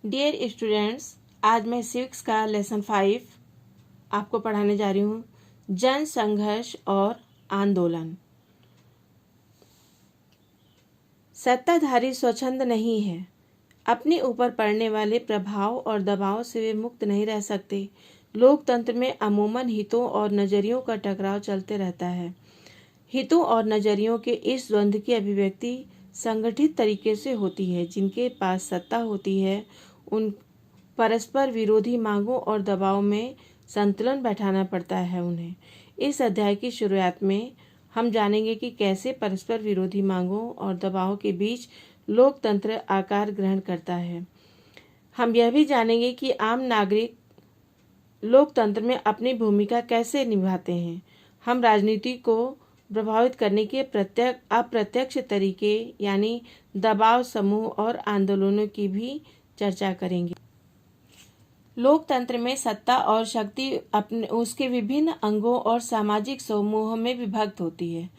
Dear students, आज मैं civics का लेसन 5 आपको पढ़ाने जा रही हूँ। जन संघर्ष और आंदोलन। सत्ताधारी स्वच्छंद नहीं है। अपने ऊपर पड़ने वाले प्रभाव और दबाव से वे मुक्त नहीं रह सकते। लोकतंत्र में अमूमन हितों और नजरियों का टकराव चलते रहता है। हितों और नजरियों के इस द्वंद्व की अभिव्यक्ति संगठित तरीके से होती है। जिनके पास सत्ता होती है उन परस्पर विरोधी मांगों और दबाव में संतुलन बैठाना पड़ता है उन्हें। इस अध्याय की शुरुआत में हम जानेंगे कि कैसे परस्पर विरोधी मांगों और दबाव के बीच लोकतंत्र आकार ग्रहण करता है। हम यह भी जानेंगे कि आम नागरिक लोकतंत्र में अपनी भूमिका कैसे निभाते हैं। हम राजनीति को प्रभावित करने के अप्रत्यक्ष तरीके यानी दबाव समूह और आंदोलनों की भी चर्चा करेंगे। लोकतंत्र में सत्ता और शक्ति अपने उसके विभिन्न अंगों और सामाजिक समूहों में विभक्त होती है।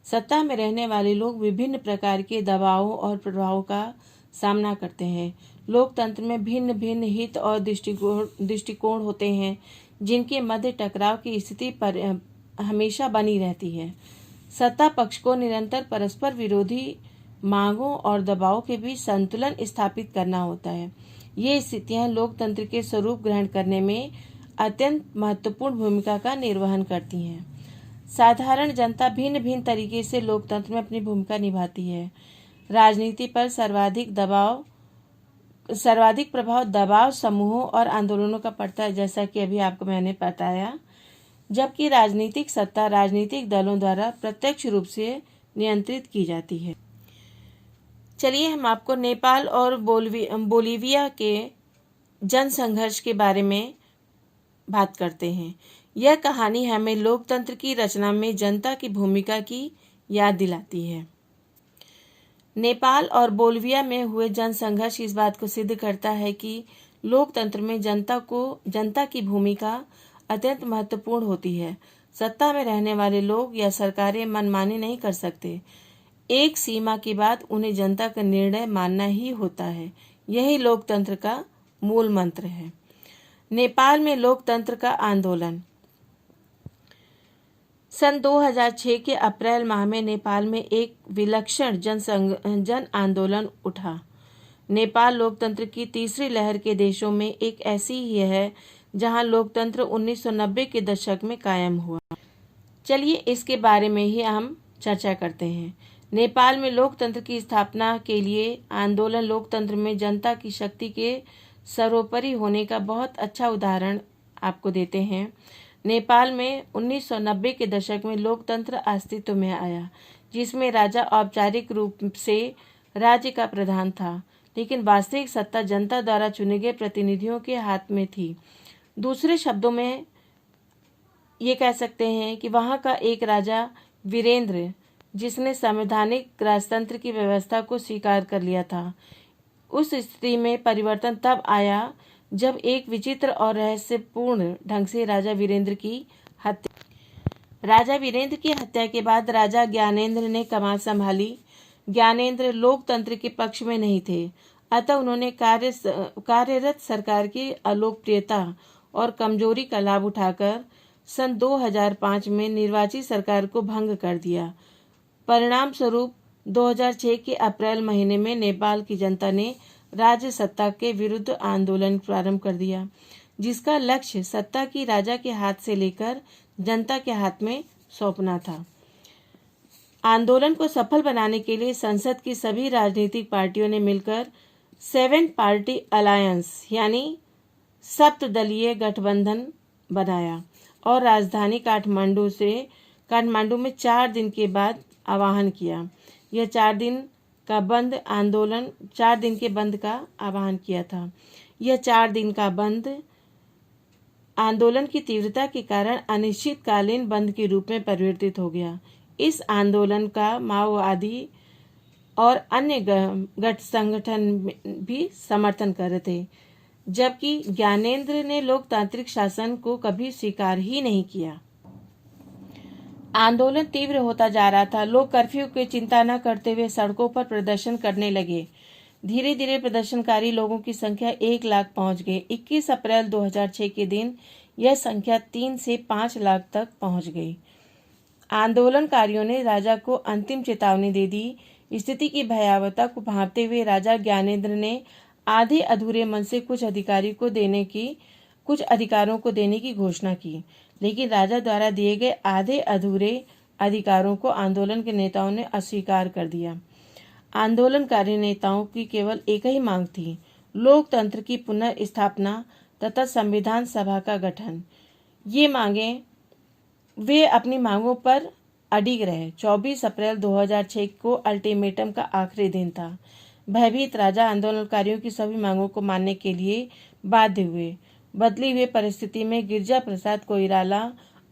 सत्ता में रहने वाले लोग विभिन्न प्रकार के दबावों और प्रभावों का सामना करते हैं। लोकतंत्र में भिन्न भिन्न हित और दृष्टिकोण होते हैं जिनके मध्य टकराव की स्थिति पर हमेशा बनी रहती है। सत्ता पक्ष को निरंतर परस्पर विरोधी मांगों और दबाव के बीच संतुलन स्थापित करना होता है। ये स्थितियां लोकतंत्र के स्वरूप ग्रहण करने में अत्यंत महत्वपूर्ण भूमिका का निर्वहन करती हैं। साधारण जनता भिन्न भिन्न तरीके से लोकतंत्र में अपनी भूमिका निभाती है। राजनीति पर सर्वाधिक प्रभाव दबाव समूहों और आंदोलनों का पड़ता है, जैसा कि अभी आपको मैंने बताया, जबकि राजनीतिक सत्ता राजनीतिक दलों द्वारा प्रत्यक्ष रूप से नियंत्रित की जाती है। चलिए हम आपको नेपाल और बोलीविया के जनसंघर्ष के बारे में बात करते हैं। यह कहानी हमें लोकतंत्र की रचना में जनता की भूमिका की याद दिलाती है। नेपाल और बोलीविया में हुए जनसंघर्ष इस बात को सिद्ध करता है कि लोकतंत्र में जनता की भूमिका अत्यंत महत्वपूर्ण होती है। सत्ता में रहने वाले लोग या सरकारें मनमानी नहीं कर सकते। एक सीमा के बाद उन्हें जनता का निर्णय मानना ही होता है। यही लोकतंत्र का मूल मंत्र है। नेपाल में लोकतंत्र का आंदोलन। सन 2006 के अप्रैल माह में नेपाल में एक विलक्षण जन आंदोलन उठा। नेपाल लोकतंत्र की तीसरी लहर के देशों में एक ऐसी ही है जहां लोकतंत्र 1990 के दशक में कायम हुआ। चलिए इसके बारे में ही हम चर्चा करते हैं। नेपाल में लोकतंत्र की स्थापना के लिए आंदोलन लोकतंत्र में जनता की शक्ति के सर्वोपरि होने का बहुत अच्छा उदाहरण आपको देते हैं। नेपाल में 1990 के दशक में लोकतंत्र अस्तित्व में आया, जिसमें राजा औपचारिक रूप से राज्य का प्रधान था, लेकिन वास्तविक सत्ता जनता द्वारा चुने गए प्रतिनिधियों के हाथ में थी। दूसरे शब्दों में ये कह सकते हैं कि वहाँ का एक राजा वीरेंद्र, जिसने संवैधानिक राजतंत्र की व्यवस्था को स्वीकार कर लिया था। उस स्थिति में परिवर्तन तब आया जब एक विचित्र और रहस्यपूर्ण ढंग से राजा वीरेंद्र की हत्या के बाद राजा ज्ञानेंद्र ने कमान संभाली। ज्ञानेंद्र लोकतंत्र के पक्ष में नहीं थे, अतः उन्होंने कार्यरत सरकार की अलोकप्रियता और कमजोरी का लाभ उठाकर सन 2005 में निर्वाचित सरकार को भंग कर दिया। परिणाम स्वरूप 2006 के अप्रैल महीने में नेपाल की जनता ने राज्य सत्ता के विरुद्ध आंदोलन प्रारंभ कर दिया, जिसका लक्ष्य सत्ता की राजा के हाथ से लेकर जनता के हाथ में सौंपना था। आंदोलन को सफल बनाने के लिए संसद की सभी राजनीतिक पार्टियों ने मिलकर 7 पार्टी अलायंस यानी सप्तदलीय गठबंधन बनाया और राजधानी काठमांडू में 4 दिन के बाद आह्वान किया। यह 4 दिन के बंद का आह्वान किया था। यह 4 दिन का बंद आंदोलन की तीव्रता के कारण अनिश्चितकालीन बंद के रूप में परिवर्तित हो गया। इस आंदोलन का माओवादी और अन्य गठ संगठन भी समर्थन कर रहे थे, जबकि ज्ञानेंद्र ने लोकतांत्रिक शासन को कभी स्वीकार ही नहीं किया। आंदोलन तीव्र होता जा रहा था। लोग कर्फ्यू की चिंता न करते हुए सड़कों पर प्रदर्शन करने लगे। धीरे धीरे प्रदर्शनकारी लोगों की संख्या 1 लाख पहुंच गई। 21 अप्रैल 2006 के दिन यह संख्या 3 से 5 लाख तक पहुंच गई। आंदोलनकारियों ने राजा को अंतिम चेतावनी दे दी। स्थिति की भयावहता को भांपते हुए राजा ज्ञानेंद्र ने आधे अधूरे मन से कुछ अधिकारों को देने की घोषणा की, लेकिन राजा द्वारा दिए गए आधे अधूरे अधिकारों को आंदोलन के नेताओं ने अस्वीकार कर दिया। आंदोलनकारी नेताओं की केवल एक ही मांग थी, लोकतंत्र की पुनर्स्थापना तथा संविधान सभा का गठन। वे अपनी मांगों पर अडिग रहे। 24 अप्रैल 2006 को अल्टीमेटम का आखिरी दिन था। भयभीत राजा आंदोलनकारियों की सभी मांगों को मानने के लिए बाध्य हुए। बदली हुई परिस्थिति में गिरिजा प्रसाद कोइराला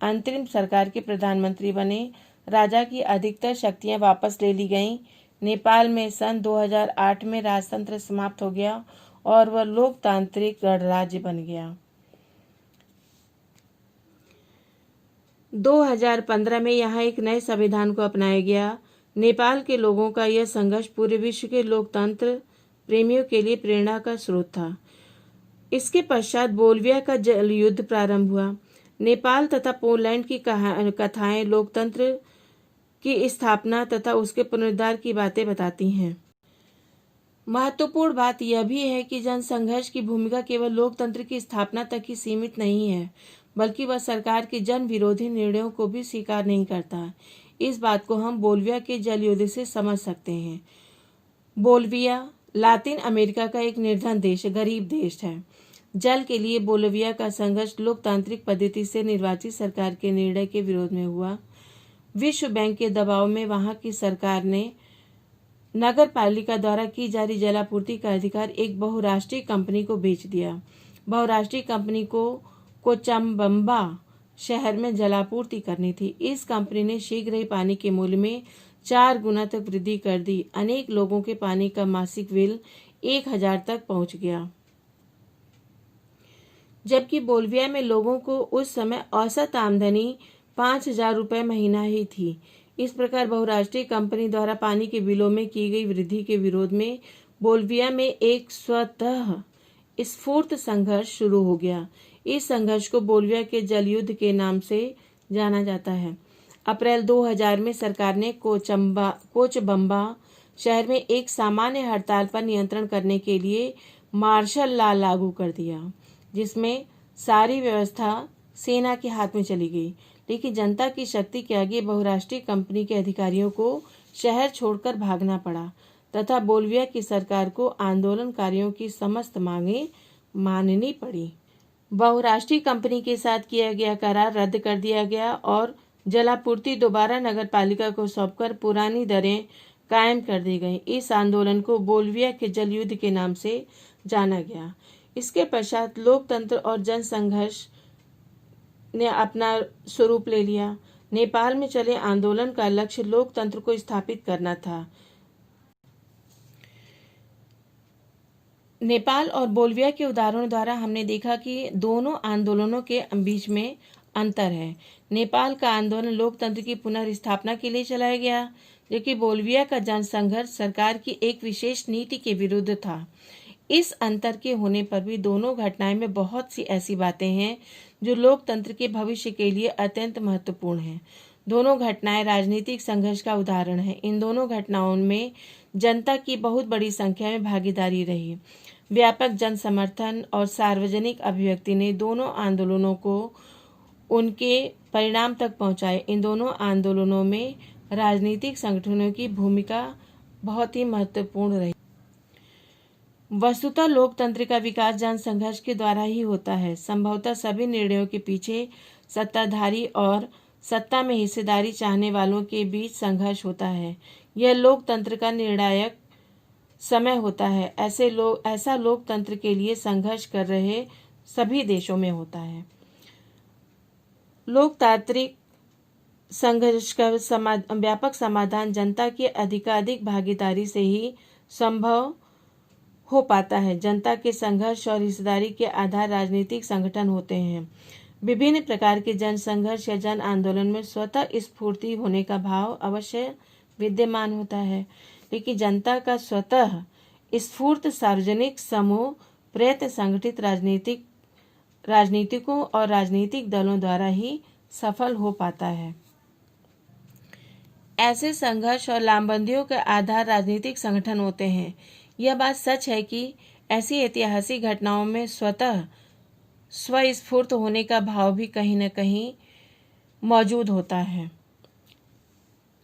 अंतरिम सरकार के प्रधानमंत्री बने। राजा की अधिकतर शक्तियां वापस ले ली गईं। नेपाल में सन 2008 में राजतंत्र समाप्त हो गया और वह लोकतांत्रिक गणराज्य बन गया। 2015 में यहाँ एक नए संविधान को अपनाया गया। नेपाल के लोगों का यह संघर्ष पूरे विश्व के लोकतंत्र प्रेमियों के लिए प्रेरणा का स्रोत था। इसके पश्चात बोल्विया का जल युद्ध प्रारंभ हुआ। नेपाल तथा पोलैंड की कथाएं लोकतंत्र की स्थापना तथा उसके पुनरुद्धार की बातें बताती हैं। महत्वपूर्ण बात यह भी है कि जनसंघर्ष की भूमिका केवल लोकतंत्र की स्थापना तक ही सीमित नहीं है, बल्कि वह सरकार के जन विरोधी निर्णयों को भी स्वीकार नहीं करता। इस बात को हम बोल्विया के जल युद्ध से समझ सकते हैं। बोल्विया लातिन अमेरिका का एक निर्धन देश, गरीब देश है। जल के लिए बोल्विया का संघर्ष लोकतांत्रिक पद्धति से निर्वाचित सरकार के निर्णय के विरोध में हुआ। विश्व बैंक के दबाव में वहां की सरकार ने नगर पालिका द्वारा की जा रही जलापूर्ति का अधिकार एक बहुराष्ट्रीय कंपनी को बेच दिया। बहुराष्ट्रीय कंपनी को कोचम्बा शहर में जलापूर्ति करनी थी। इस कंपनी ने शीघ्र ही पानी के मूल्य में 4 गुना तक वृद्धि कर दी। अनेक लोगों के पानी का मासिक बिल 1000 तक पहुंच गया, जबकि बोल्विया में लोगों को उस समय औसत आमदनी 5000 रुपये महीना ही थी। इस प्रकार बहुराष्ट्रीय कंपनी द्वारा पानी के बिलों में की गई वृद्धि के विरोध में बोल्विया में एक स्वतः स्फूर्त संघर्ष शुरू हो गया। इस संघर्ष को बोल्विया के जल युद्ध के नाम से जाना जाता है। अप्रैल 2000 में सरकार ने कोचबम्बा शहर में एक सामान्य हड़ताल पर नियंत्रण करने के लिए मार्शल लॉ लागू कर दिया, जिसमें सारी व्यवस्था सेना के हाथ में चली गई। लेकिन जनता की शक्ति के आगे बहुराष्ट्रीय कंपनी के अधिकारियों को शहर छोड़कर भागना पड़ा तथा बोल्विया की सरकार को आंदोलनकारियों की समस्त मांगें माननी पड़ी। बहुराष्ट्रीय कंपनी के साथ किया गया करार रद्द कर दिया गया और जलापूर्ति दोबारा नगरपालिका को सौंपकर पुरानी दरें कायम कर दी गईं। इस आंदोलन को बोल्विया के जल युद्ध के नाम से जाना गया। इसके पश्चात लोकतंत्र और जनसंघर्ष ने अपना स्वरूप ले लिया। नेपाल में चले आंदोलन का लक्ष्य लोकतंत्र को स्थापित करना था। नेपाल और बोल्विया के उदाहरणों द्वारा हमने देखा कि दोनों आंदोलनों के बीच में अंतर है। नेपाल का आंदोलन लोकतंत्र की पुनर्स्थापना के लिए चलाया गया, जबकि बोल्विया का जनसंघर्ष सरकार की एक विशेष नीति के विरुद्ध था। इस अंतर के होने पर भी दोनों घटनाएं में बहुत सी ऐसी बातें हैं जो लोकतंत्र के भविष्य के लिए अत्यंत महत्वपूर्ण हैं। दोनों घटनाएं राजनीतिक संघर्ष का उदाहरण है। इन दोनों घटनाओं में जनता की बहुत बड़ी संख्या में भागीदारी रही। व्यापक जन समर्थन और सार्वजनिक अभिव्यक्ति ने दोनों आंदोलनों को उनके परिणाम तक पहुंचाए। इन दोनों आंदोलनों में राजनीतिक संगठनों की भूमिका बहुत ही महत्वपूर्ण रही। वस्तुतः लोकतंत्र का विकास जन संघर्ष के द्वारा ही होता है। संभवतः सभी निर्णयों के पीछे सत्ताधारी और सत्ता में हिस्सेदारी चाहने वालों के बीच संघर्ष होता है। यह लोकतंत्र का निर्णायक समय होता है। ऐसा लोकतंत्र के लिए संघर्ष कर रहे सभी देशों में होता है। लोकतांत्रिक संघर्ष का व्यापक समाधान जनता की अधिकाधिक भागीदारी से ही संभव हो पाता है। जनता के संघर्ष और हिस्सेदारी के आधार राजनीतिक संगठन होते हैं। विभिन्न प्रकार के जन संघर्ष या जन आंदोलन में स्वतः स्फूर्ति होने का भाव अवश्य विद्यमान होता है, लेकिन जनता का स्वतः स्फूर्त सार्वजनिक समूह प्रयत्न संगठित राजनीतिकों और राजनीतिक दलों द्वारा ही सफल हो पाता है। ऐसे संघर्ष और लामबंदियों के आधार राजनीतिक संगठन होते हैं। यह बात सच है कि ऐसी ऐतिहासिक घटनाओं में स्वतः स्वस्फूर्त होने का भाव भी कहीं न कहीं मौजूद होता है।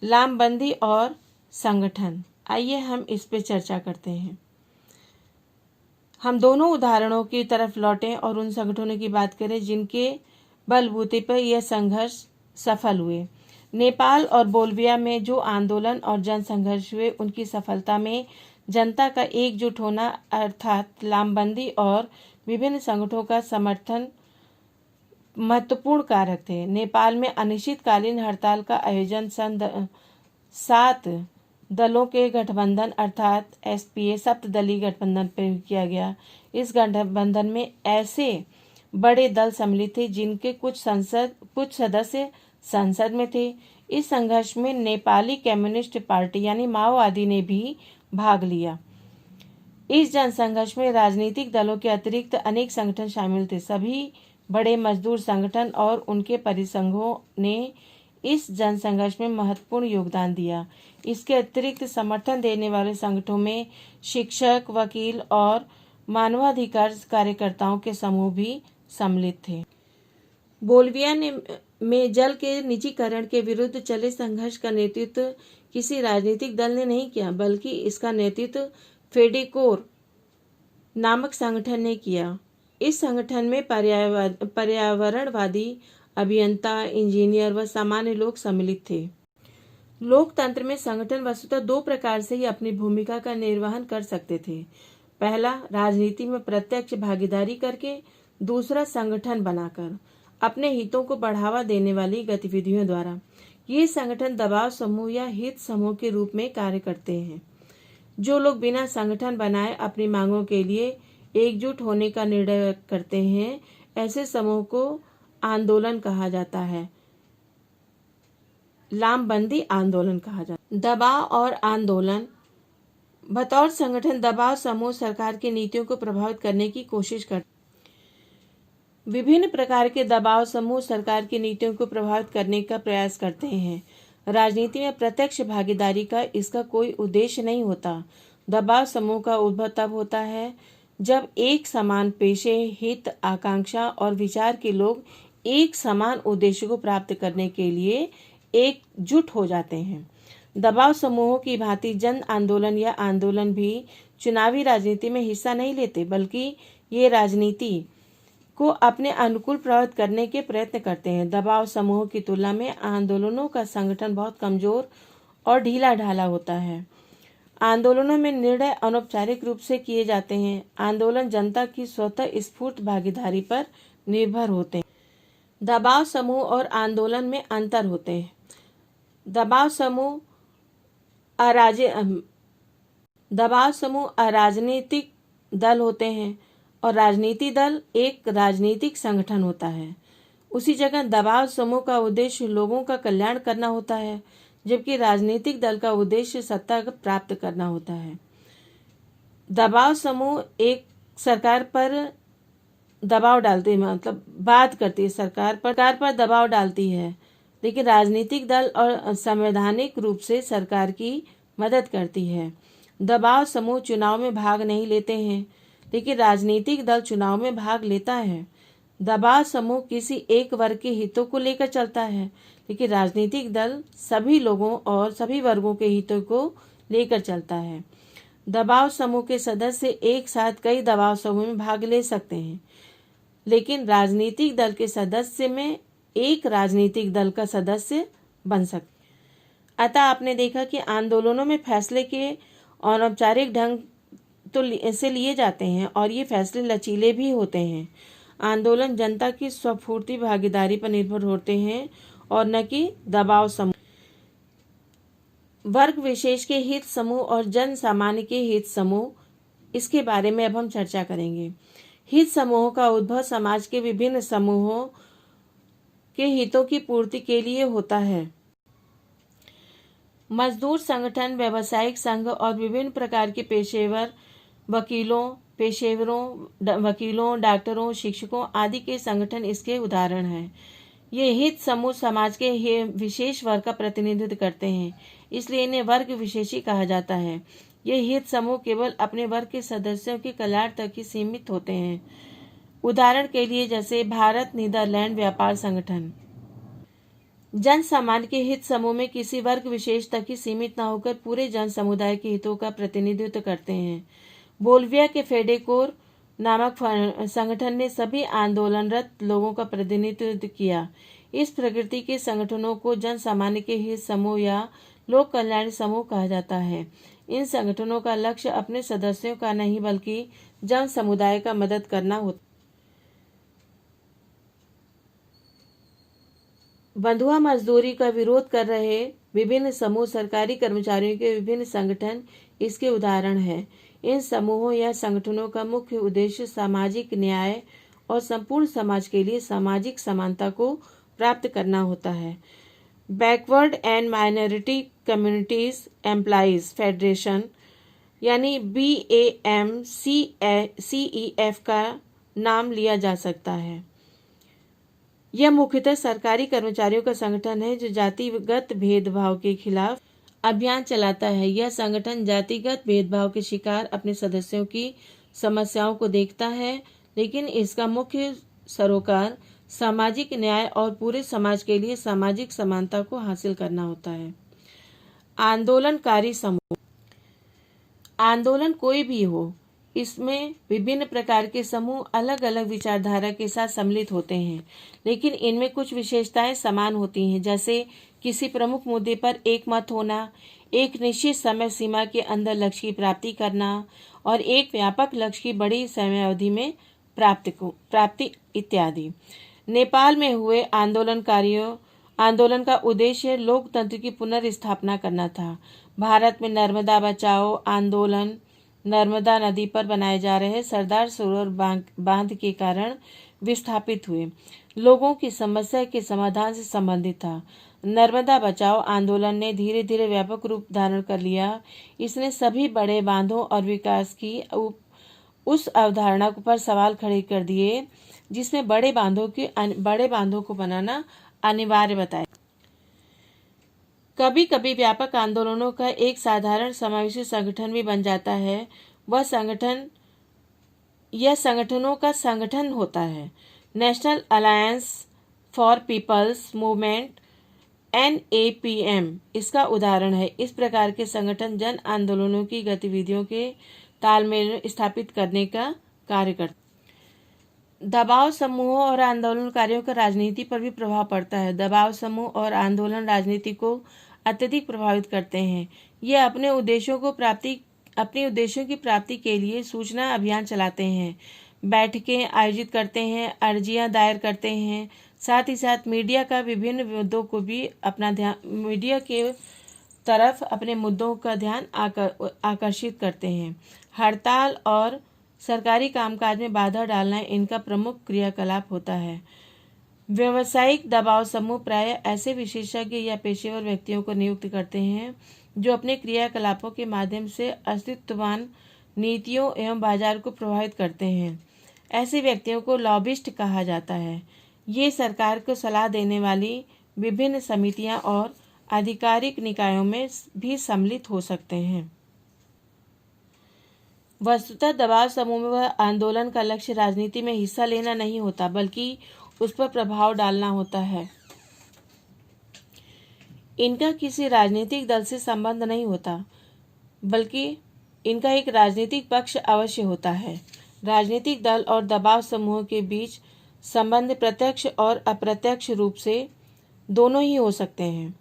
लामबंदी और संगठन, आइए हम इस पे चर्चा करते हैं। हम दोनों उदाहरणों की तरफ लौटें और उन संगठनों की बात करें जिनके बलबूते पर यह संघर्ष सफल हुए। नेपाल और बोल्विया में जो आंदोलन और जन संघर्ष हुए, उनकी सफलता में जनता का एकजुट होना अर्थात लामबंदी और विभिन्न संगठनों का समर्थन महत्वपूर्ण कारक थे। नेपाल में अनिश्चितकालीन हड़ताल का आयोजन सन 7 दलों के गठबंधन अर्थात SPA सप्तदलीय गठबंधन पर किया गया। इस गठबंधन में ऐसे बड़े दल सम्मिलित थे जिनके कुछ सदस्य संसद में थे। इस संघर्ष में नेपाली कम्युनिस्ट पार्टी यानी माओवादी ने भी भाग लिया। इस जनसंघर्ष में राजनीतिक दलों के अतिरिक्त अनेक संगठन शामिल थे। सभी बड़े मजदूर संगठन और उनके परिसंघों ने इस जनसंघर्ष में महत्वपूर्ण योगदान दिया। इसके अतिरिक्त समर्थन देने वाले संगठनों में शिक्षक, वकील और मानवाधिकार कार्यकर्ताओं के समूह भी सम्मिलित थे। बोल्विया में जल के निजीकरण के विरुद्ध चले संघर्ष का नेतृत्व किसी राजनीतिक दल ने नहीं किया, बल्कि इसका नेतृत्व फेडेकोर नामक संगठन ने किया। इस संगठन में पर्यावरणवादी, अभियंता, इंजीनियर व सामान्य लोग सम्मिलित थे। लोकतंत्र में संगठन वस्तुतः 2 प्रकार से ही अपनी भूमिका का निर्वहन कर सकते थे। पहला, राजनीति में प्रत्यक्ष भागीदारी करके, दूसरा संगठन बनाकर अपने हितों को बढ़ावा देने वाली गतिविधियों द्वारा। ये संगठन दबाव समूह या हित समूह के रूप में कार्य करते हैं। जो लोग बिना संगठन बनाए अपनी मांगों के लिए एकजुट होने का निर्णय करते हैं, ऐसे समूह को आंदोलन कहा जाता है, लामबंदी आंदोलन कहा जाता है। दबाव और आंदोलन बतौर संगठन दबाव समूह सरकार की नीतियों को प्रभावित करने की कोशिश करते हैं। विभिन्न प्रकार के दबाव समूह सरकार की नीतियों को प्रभावित करने का प्रयास करते हैं। राजनीति में प्रत्यक्ष भागीदारी का इसका कोई उद्देश्य नहीं होता। दबाव समूह का उद्भव तब होता है जब एक समान पेशे, हित, आकांक्षा और विचार के लोग एक समान उद्देश्य को प्राप्त करने के लिए एकजुट हो जाते हैं। दबाव समूहों की भांति जन आंदोलन या आंदोलन भी चुनावी राजनीति में हिस्सा नहीं लेते, बल्कि ये राजनीति को अपने अनुकूल प्रभावित करने के प्रयत्न करते हैं। दबाव समूहों की तुलना में आंदोलनों का संगठन बहुत कमजोर और ढीला ढाला होता है। आंदोलनों में निर्णय अनौपचारिक रूप से किए जाते हैं। आंदोलन जनता की स्वतः स्फूर्त भागीदारी पर निर्भर होते हैं। दबाव समूह और आंदोलन में अंतर होते हैं। दबाव समूह अराजनीतिक दल होते हैं और राजनीति दल एक राजनीतिक संगठन होता है। उसी जगह दबाव समूह का उद्देश्य लोगों का कल्याण करना होता है, जबकि राजनीतिक दल का उद्देश्य सत्ता प्राप्त करना होता है। दबाव समूह एक सरकार पर दबाव डालती है, मतलब बात करती है, सरकार पर दबाव डालती है, लेकिन राजनीतिक दल और संवैधानिक रूप से सरकार की मदद करती है। दबाव समूह चुनाव में भाग नहीं लेते हैं, लेकिन राजनीतिक दल चुनाव में भाग लेता है। दबाव समूह किसी एक वर्ग के हितों को लेकर चलता है, लेकिन राजनीतिक दल सभी लोगों और सभी वर्गों के हितों को लेकर चलता है। दबाव समूह के सदस्य एक साथ कई दबाव समूह में भाग ले सकते हैं, लेकिन राजनीतिक दल के सदस्य में एक राजनीतिक दल का सदस्य बन सकते। अतः आपने देखा कि आंदोलनों में फैसले के अनौपचारिक ढंग से लिए जाते हैं और ये फैसले लचीले भी होते हैं। आंदोलन जनता की स्वफूर्ती भागीदारी पर निर्भर होते हैं और न कि दबाव समूह। वर्ग विशेष के हित समूह और जन सामान्य के हित समूह, इसके बारे में अब हम चर्चा करेंगे। हित समूहों का उद्भव समाज के विभिन्न समूहों के हितों की पूर्ति के लिए होता है। मजदूर संगठन, व्यावसायिक संघ और विभिन्न प्रकार के पेशेवर वकीलों, डॉक्टरों, शिक्षकों आदि के संगठन इसके उदाहरण हैं। ये हित समूह समाज के विशेष वर्ग का प्रतिनिधित्व करते हैं, इसलिए इन्हें वर्ग विशेषी कहा जाता है। ये हित समूह केवल अपने वर्ग के सदस्यों के कल्याण तक ही सीमित होते हैं। उदाहरण के लिए जैसे भारत नीदरलैंड व्यापार संगठन। जन सामान्य के हित समूह में किसी वर्ग विशेष तक ही सीमित न होकर पूरे जन समुदाय के हितों का प्रतिनिधित्व करते हैं। बोल्विया के फेडेकोर नामक संगठन ने सभी आंदोलनरत लोगों का प्रतिनिधित्व किया। इस प्रकृति के संगठनों को जन सामान्य के हित समूह या लोक कल्याण समूह कहा जाता है। इन संगठनों का लक्ष्य अपने सदस्यों का नहीं बल्कि जन समुदाय का मदद करना होता है। बंधुआ मजदूरी का विरोध कर रहे विभिन्न समूह, सरकारी कर्मचारियों के विभिन्न संगठन इसके उदाहरण हैं। इन समूहों या संगठनों का मुख्य उद्देश्य सामाजिक न्याय और संपूर्ण समाज के लिए सामाजिक समानता को प्राप्त करना होता है। Backward and minority communities employees federation यानी BAMCEF का नाम लिया जा सकता है। यह मुख्यतः सरकारी कर्मचारियों का संगठन है जो जातिगत भेदभाव के खिलाफ अभियान चलाता है। यह संगठन जातिगत भेदभाव के शिकार अपने सदस्यों की समस्याओं को देखता है, लेकिन इसका मुख्य सरोकार सामाजिक न्याय और पूरे समाज के लिए सामाजिक समानता को हासिल करना होता है। आंदोलनकारी समूह। आंदोलन कोई भी हो, इसमें विभिन्न प्रकार के समूह अलग अलग विचारधारा के साथ सम्मिलित होते हैं, लेकिन इनमें कुछ विशेषताएं समान होती हैं, जैसे किसी प्रमुख मुद्दे पर एक मत होना, एक निश्चित समय सीमा के अंदर लक्ष्य की प्राप्ति करना और एक व्यापक लक्ष्य की बड़ी समयावधि में प्राप्ति इत्यादि। नेपाल में हुए आंदोलन का उद्देश्य लोकतंत्र की पुनर्स्थापना करना था। भारत में नर्मदा बचाओ आंदोलन नर्मदा नदी पर बनाए जा रहे सरदार सरोवर बांध के कारण विस्थापित हुए लोगों की समस्या के समाधान से संबंधित था। नर्मदा बचाओ आंदोलन ने धीरे धीरे व्यापक रूप धारण कर लिया। इसने सभी बड़े बांधों और विकास की उस अवधारणा पर सवाल खड़े कर दिए जिसमें बड़े बांधों को बनाना अनिवार्य बताया। कभी कभी व्यापक आंदोलनों का एक साधारण समावेशी संगठन भी बन जाता है। यह संगठनों का संगठन होता है। National alliance for people's movement NAPM इसका उदाहरण है। इस प्रकार के संगठन जन आंदोलनों की गतिविधियों के तालमेल स्थापित करने का कार्य करते हैं। दबाव समूहों और आंदोलनकारियों का राजनीति पर भी प्रभाव पड़ता है। दबाव समूह और आंदोलन राजनीति को अत्यधिक प्रभावित करते हैं। ये अपने उद्देश्यों की प्राप्ति के लिए सूचना अभियान चलाते हैं, बैठकें आयोजित करते हैं, अर्जियां दायर करते हैं। साथ ही साथ मीडिया के तरफ अपने मुद्दों का ध्यान आकर्षित करते हैं। हड़ताल और सरकारी कामकाज में बाधा डालना इनका प्रमुख क्रियाकलाप होता है। व्यावसायिक दबाव समूह प्रायः ऐसे विशेषज्ञ या पेशेवर व्यक्तियों को नियुक्त करते हैं जो अपने क्रियाकलापों के माध्यम से अस्तित्ववान नीतियों एवं बाजार को प्रभावित करते हैं। ऐसे व्यक्तियों को लॉबिस्ट कहा जाता है। ये सरकार को सलाह देने वाली विभिन्न समितियां और आधिकारिक निकायों में भी सम्मिलित हो सकते हैं। वस्तुतः दबाव समूह में वह आंदोलन का लक्ष्य राजनीति में हिस्सा लेना नहीं होता, बल्कि उस पर प्रभाव डालना होता है। इनका किसी राजनीतिक दल से संबंध नहीं होता, बल्कि इनका एक राजनीतिक पक्ष अवश्य होता है। राजनीतिक दल और दबाव समूह के बीच संबंध प्रत्यक्ष और अप्रत्यक्ष रूप से दोनों ही हो सकते हैं।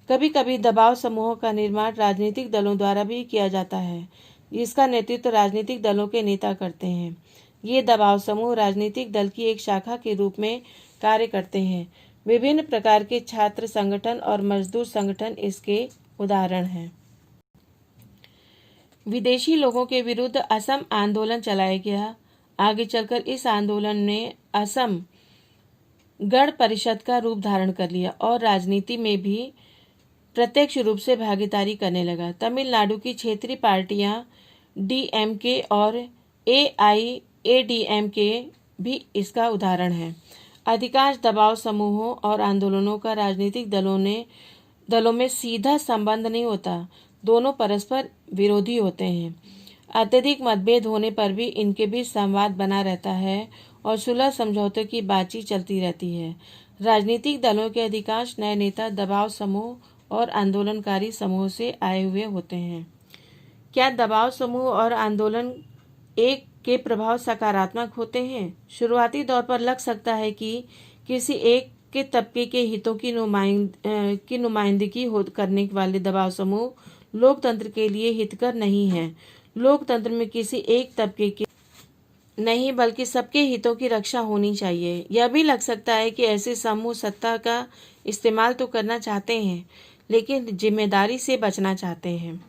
कभी कभी दबाव समूहों का निर्माण राजनीतिक दलों द्वारा भी किया जाता है, जिसका नेतृत्व राजनीतिक दलों के नेता करते हैं। ये दबाव समूह राजनीतिक दल की एक शाखा के रूप में कार्य करते हैं। विभिन्न प्रकार के छात्र संगठन और मजदूर संगठन इसके उदाहरण हैं। विदेशी लोगों के विरुद्ध असम आंदोलन चलाया गया। आगे चलकर इस आंदोलन ने असम गण परिषद का रूप धारण कर लिया और राजनीति में भी प्रत्यक्ष रूप से भागीदारी करने लगा। तमिलनाडु की क्षेत्रीय पार्टियां डीएमके और एआईएडीएमके भी इसका उदाहरण है। अधिकांश दबाव समूहों और आंदोलनों का राजनीतिक दलों में सीधा संबंध नहीं होता, दोनों परस्पर विरोधी होते हैं। अत्यधिक मतभेद होने पर भी इनके बीच संवाद बना रहता है और सुलह समझौते की बातचीत चलती रहती है। राजनीतिक दलों के अधिकांश नए नेता दबाव समूह और आंदोलनकारी समूह से आए हुए होते हैं। क्या दबाव समूह और आंदोलन एक के प्रभाव सकारात्मक होते हैं? शुरुआती दौर पर लग सकता है कि किसी एक के तबके के हितों की नुमाइंदगी करने वाले दबाव समूह लोकतंत्र के लिए हितकर नहीं है। लोकतंत्र में किसी एक तबके के नहीं बल्कि सबके हितों की रक्षा होनी चाहिए। यह भी लग सकता है कि ऐसे समूह सत्ता का इस्तेमाल तो करना चाहते हैं, लेकिन जिम्मेदारी से बचना चाहते हैं।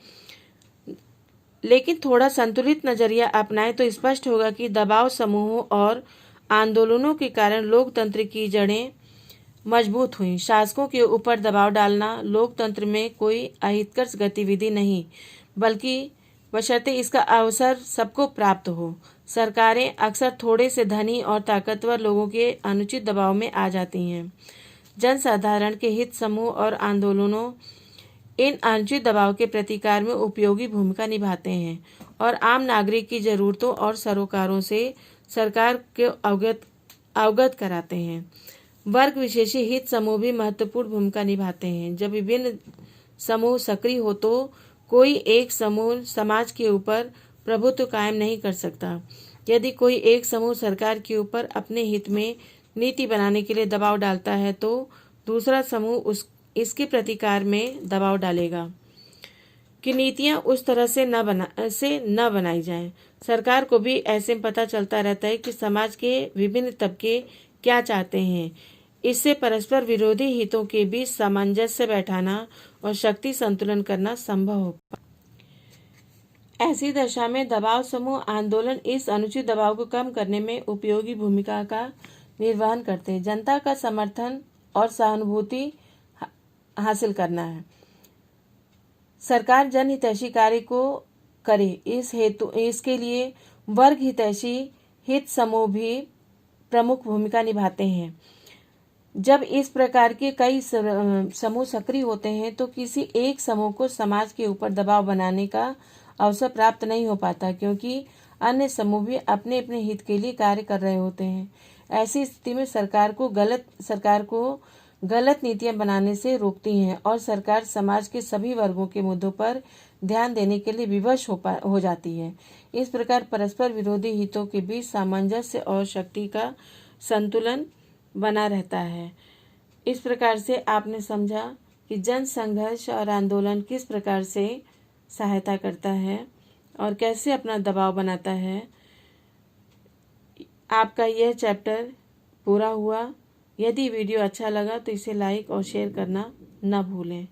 लेकिन थोड़ा संतुलित नजरिया अपनाएं तो स्पष्ट होगा कि दबाव समूहों और आंदोलनों के कारण लोकतंत्र की जड़ें मजबूत हुई। शासकों के ऊपर दबाव डालना लोकतंत्र में कोई अहितकर गतिविधि नहीं, बल्कि बशर्ते इसका अवसर सबको प्राप्त हो। सरकारें अक्सर थोड़े से धनी और ताकतवर लोगों के अनुचित दबाव में आ जाती हैं। जनसाधारण के हित समूह और आंदोलनों इन अनुचित दबाव के प्रतिकार में उपयोगी भूमिका निभाते हैं और आम नागरिक की जरूरतों और सरोकारों से सरकार को अवगत कराते हैं। वर्ग विशेषी हित समूह भी महत्वपूर्ण भूमिका निभाते हैं। जब विभिन्न समूह सक्रिय हो तो कोई एक समूह समाज के ऊपर प्रभुत्व कायम नहीं कर सकता। यदि कोई एक समूह सरकार के ऊपर अपने हित में नीति बनाने के लिए दबाव डालता है तो दूसरा समूह इसके प्रतिकार में दबाव डालेगा कि नीतियां उस तरह से न बनाई जाएं। सरकार को भी ऐसे पता चलता रहता है कि समाज के विभिन्न तबके क्या चाहते हैं। इससे परस्पर विरोधी हितों के बीच सामंजस्य बैठाना और शक्ति संतुलन करना संभव हो। ऐसी दशा में दबाव समूह आंदोलन इस अनुचित दबाव को कम करने में उपयोगी भूमिका का निर्वहन करते हैं। जनता का समर्थन और सहानुभूति हासिल करना है। सरकार जनहितैषी कार्य को करे, इसके लिए वर्ग हितैषी हित समूह भी प्रमुख भूमिका निभाते हैं। जब इस प्रकार के कई समूह सक्रिय होते हैं तो किसी एक समूह को समाज के ऊपर दबाव बनाने का अवसर प्राप्त नहीं हो पाता, क्योंकि अन्य समूह भी अपने अपने हित के लिए कार्य कर रहे होते हैं। ऐसी स्थिति में सरकार को गलत नीतियां बनाने से रोकती हैं और सरकार समाज के सभी वर्गों के मुद्दों पर ध्यान देने के लिए विवश हो जाती है। इस प्रकार परस्पर विरोधी हितों के बीच सामंजस्य और शक्ति का संतुलन बना रहता है। इस प्रकार से आपने समझा कि जन संघर्ष और आंदोलन किस प्रकार से सहायता करता है और कैसे अपना दबाव बनाता है। आपका यह चैप्टर पूरा हुआ। यदि वीडियो अच्छा लगा तो इसे लाइक और शेयर करना न भूलें।